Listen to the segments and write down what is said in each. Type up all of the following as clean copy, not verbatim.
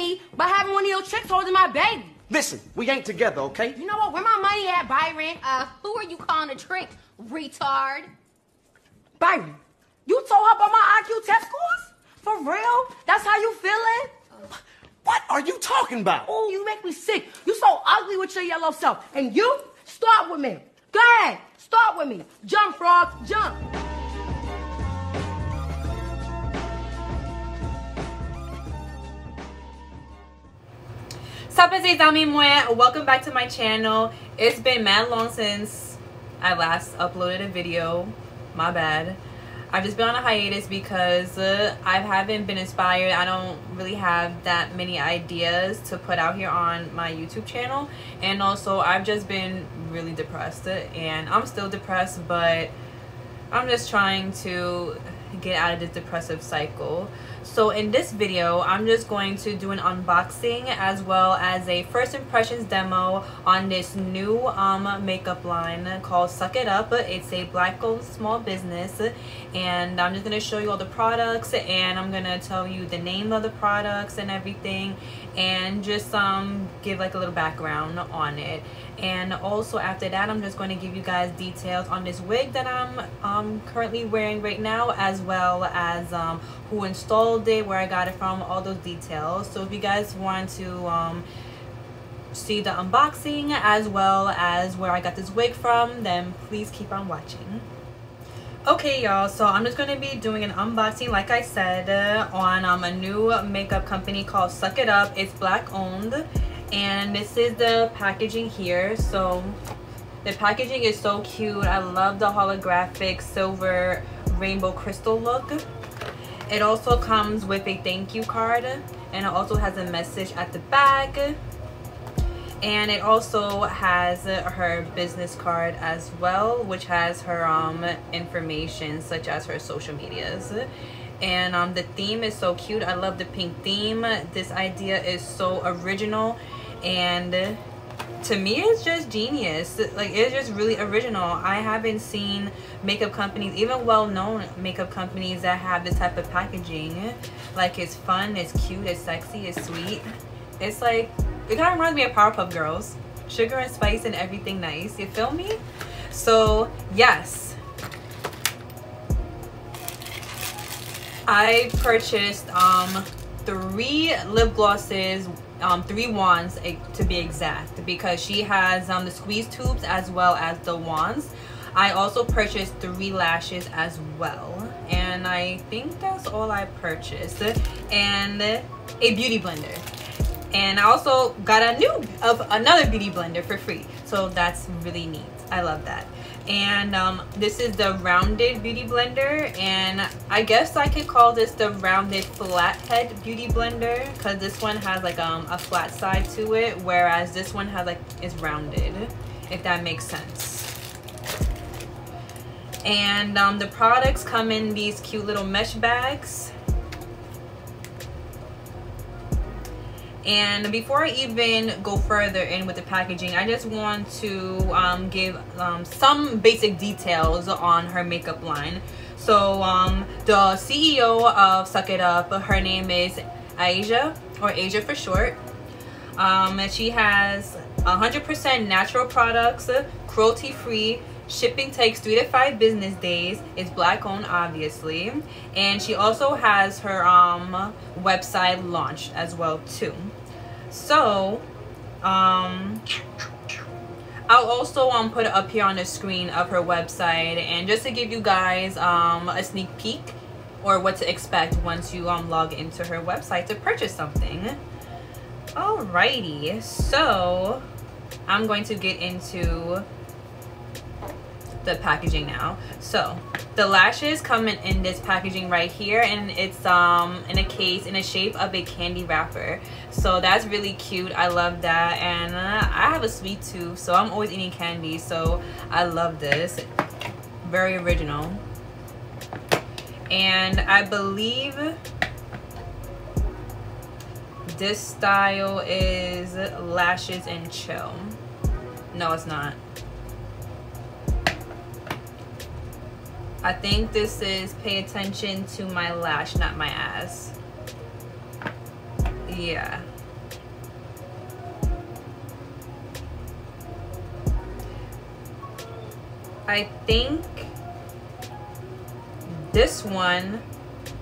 me by having one of your chicks holding my baby. Listen, we ain't together, okay? You know what? Where my money at, Byron? Who are you calling a trick, retard? Byron, you told her about my IQ test scores? For real? That's how you feeling? What are you talking about? Oh, you make me sick. You so ugly with your yellow self. And you, start with me. Go ahead, start with me. Jump, frog, jump. Welcome back to my channel. It's been mad long since I last uploaded a video. My bad. I've just been on a hiatus because I haven't been inspired. I don't really have that many ideas to put out here on my YouTube channel, and also I've just been really depressed, and I'm still depressed, but I'm just trying to get out of this depressive cycle. So in this video, I'm just going to do an unboxing as well as a first impressions demo on this new makeup line called Suck It Up. It's a Black-owned small business, and I'm just going to show you all the products, and I'm going to tell you the name of the products and everything, and just give like a little background on it. And also after that, I'm just going to give you guys details on this wig that I'm currently wearing right now, as well as who installed it, where I got it from, all those details. So if you guys want to see the unboxing as well as where I got this wig from, then please keep on watching. Okay y'all, so I'm just going to be doing an unboxing, like I said, on a new makeup company called Suck It Up. It's Black owned, and this is the packaging here. So the packaging is so cute. I love the holographic silver rainbow crystal look. It also comes with a thank you card, and it also has a message at the back, and it also has her business card as well, which has her information such as her social medias. And the theme is so cute. I love the pink theme. This idea is so original, and to me it's just genius. Like, it's just really original. I haven't seen makeup companies, even well-known makeup companies, that have this type of packaging. Like, it's fun, it's cute, it's sexy, it's sweet. It's like, it kind of reminds me of Powerpuff Girls. Sugar and spice and everything nice, you feel me? So yes, I purchased 3 lip glosses, 3 wands to be exact, because she has the squeeze tubes as well as the wands. I also purchased 3 lashes as well, and I think that's all I purchased, and a beauty blender. And I also got another beauty blender for free, so that's really neat. I love that. And this is the rounded beauty blender, and I guess I could call this the rounded flathead beauty blender, because this one has like a flat side to it, whereas this one has like, is rounded, if that makes sense. And the products come in these cute little mesh bags. And before I even go further in with the packaging, I just want to give some basic details on her makeup line. So the CEO of Suck It Up, her name is Asia, or Asia for short. And she has 100% natural products, cruelty free. Shipping takes 3 to 5 business days. It's Black owned, obviously. And she also has her website launched as well too. So I'll also put it up here on the screen of her website, and just to give you guys a sneak peek or what to expect once you log into her website to purchase something. Alrighty, so I'm going to get into the packaging now. So the lashes come in this packaging right here, and it's in a case in the shape of a candy wrapper. So that's really cute. I love that, and I have a sweet tooth, so I'm always eating candy, so I love this. Very original. And I believe this style is Lashes and Chill. No, it's not. I think this is Pay Attention to My Lash, Not My Ass. Yeah, I think this one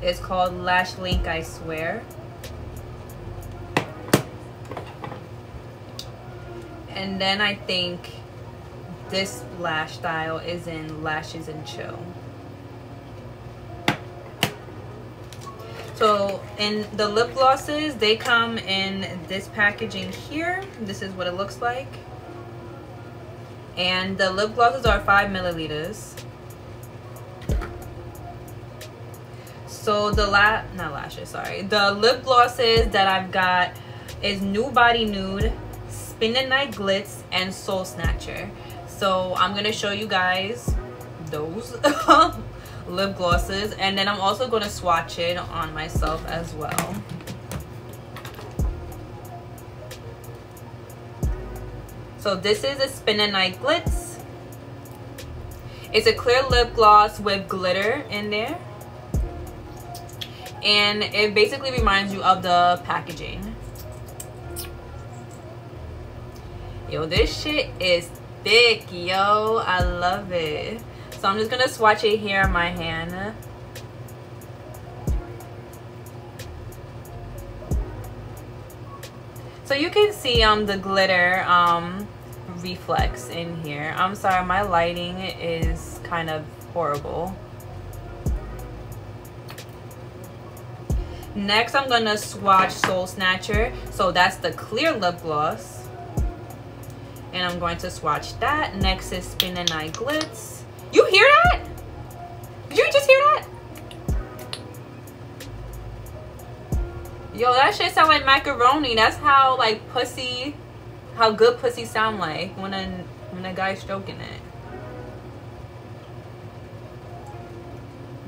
is called Lash Link, I swear. And then I think this lash style is in Lashes and Chill. So in the lip glosses, they come in this packaging here. This is what it looks like. And the lip glosses are 5 milliliters. So the the lip glosses that I've got is New Body Nude, Spin the Night Glitz, and Soul Snatcher. So I'm gonna show you guys those lip glosses, and then I'm also gonna swatch it on myself as well. So this is a Spin the Night Glitz. It's a clear lip gloss with glitter in there, and it basically reminds you of the packaging. Yo, this shit is thick, yo. I love it. So I'm just gonna swatch it here on my hand. So you can see the glitter reflex in here. I'm sorry, my lighting is kind of horrible. Next, I'm gonna swatch Soul Snatcher. So that's the clear lip gloss. And I'm going to swatch that. Next is Spin the Night Glitz. You hear that? Did you just hear that? Yo, that shit sound like macaroni. That's how like pussy, how good pussy sound like when a guy's stroking it.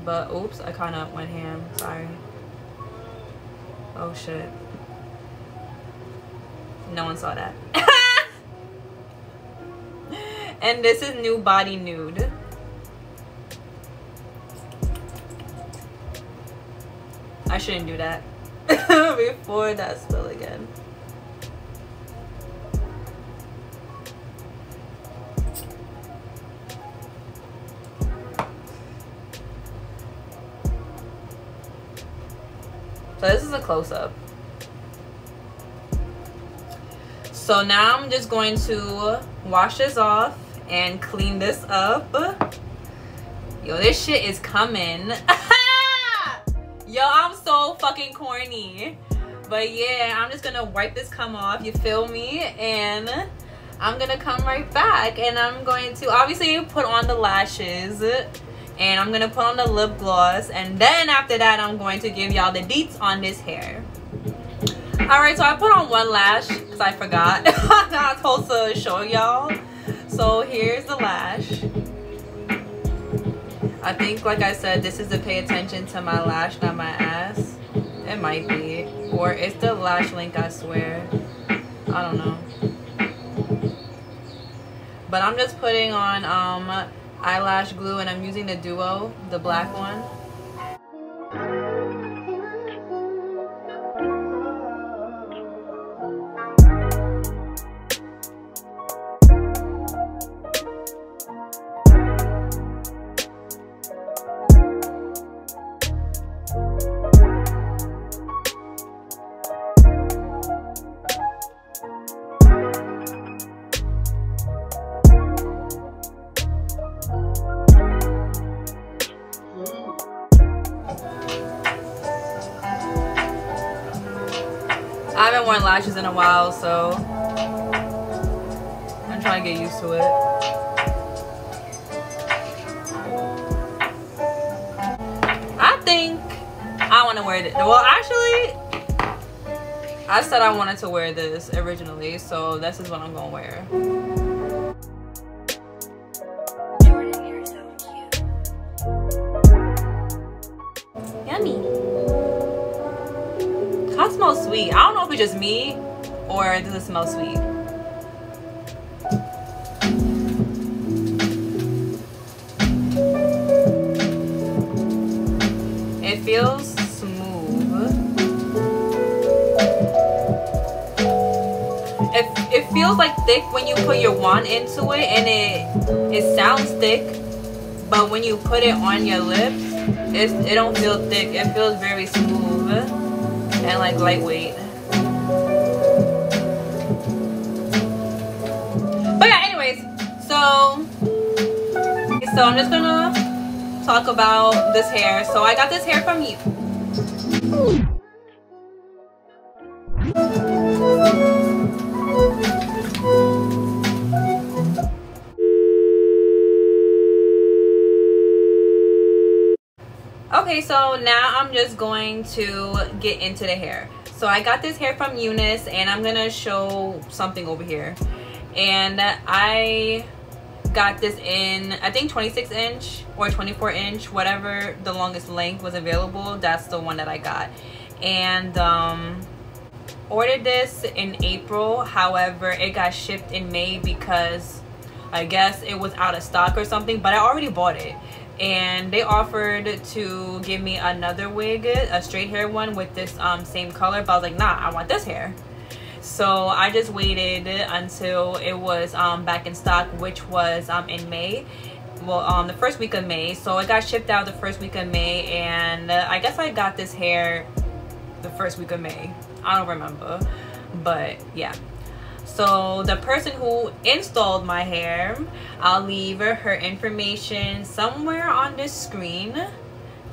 But oops, I kind of went ham. Sorry. Oh shit. No one saw that. And this is New Body Nude. I shouldn't do that before that spill again. So this is a close-up. So now I'm just going to wash this off and clean this up. Yo, this shit is coming. Yo, I'm so fucking corny. But yeah, I'm just gonna wipe this cum off, you feel me? And I'm gonna come right back, and I'm going to obviously put on the lashes, and I'm gonna put on the lip gloss, and then after that I'm going to give y'all the deets on this hair. Alright, so I put on one lash because I forgot. I was supposed to show y'all. So here's the lash. I think, like I said, this is to pay attention to my lash, not my ass. It might be. Or it's the lash link, I swear. I don't know. But I'm just putting on eyelash glue, and I'm using the Duo, the black one. I haven't worn lashes in a while, so I'm trying to get used to it. I think I want to wear this. Well, actually, I said I wanted to wear this originally, so this is what I'm going to wear. Yummy. That smells sweet. I don't know if it's just me or does it smell sweet. It feels smooth. It feels like thick when you put your wand into it, and it sounds thick, but when you put it on your lip, it don't feel thick. It feels very smooth and like lightweight. But yeah, anyways, so I'm just gonna talk about this hair. So I got this hair from you. Okay, so now I'm just going to get into the hair. So I got this hair from Unice, and I'm gonna show something over here. And I got this in, I think 26 inch or 24 inch, whatever the longest length was available. That's the one that I got. And ordered this in April. However, it got shipped in May because I guess it was out of stock or something, but I already bought it. And they offered to give me another wig, a straight hair one with this same color, but I was like, nah, I want this hair. So I just waited until it was back in stock, which was in May. Well, the first week of May. So it got shipped out the first week of May, and I guess I got this hair the first week of May. I don't remember, but yeah. So the person who installed my hair, I'll leave her information somewhere on this screen.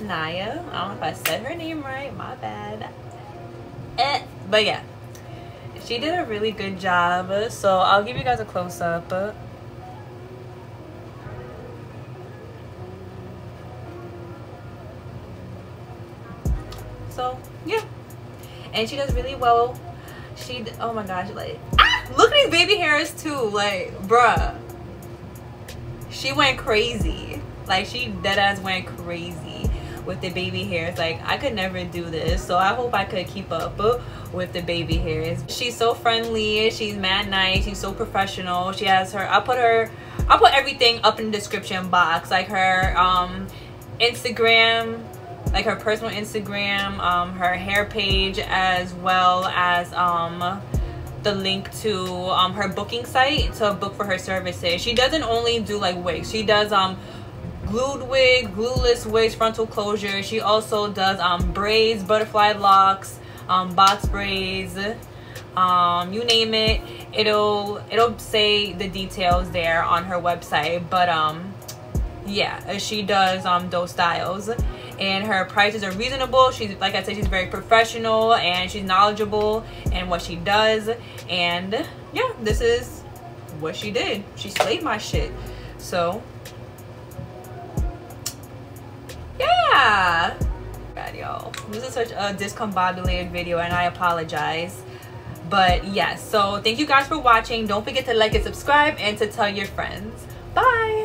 Naya, I don't know if I said her name right, my bad. But yeah, she did a really good job. So I'll give you guys a close-up. So yeah, and she does really well. Oh my gosh, like, look at these baby hairs too, like, bruh, she went crazy. Like, she deadass went crazy with the baby hairs. Like, I could never do this, so I hope I could keep up with the baby hairs. She's so friendly, she's mad nice, she's so professional. She has her, I'll put everything up in the description box, like her Instagram, like her personal Instagram, her hair page, as well as the link to her booking site to book for her services. She doesn't only do like wigs, she does glued wig, glueless wigs, frontal closure. She also does braids, butterfly locks, box braids, you name it. It'll say the details there on her website. But yeah, she does those styles, and her prices are reasonable. She's, like I said, she's very professional and she's knowledgeable in what she does. And yeah, this is what she did. She slayed my shit. So yeah, God, y'all, this is such a discombobulated video, and I apologize. But yes, so thank you guys for watching. Don't forget to like and subscribe, and to tell your friends. Bye.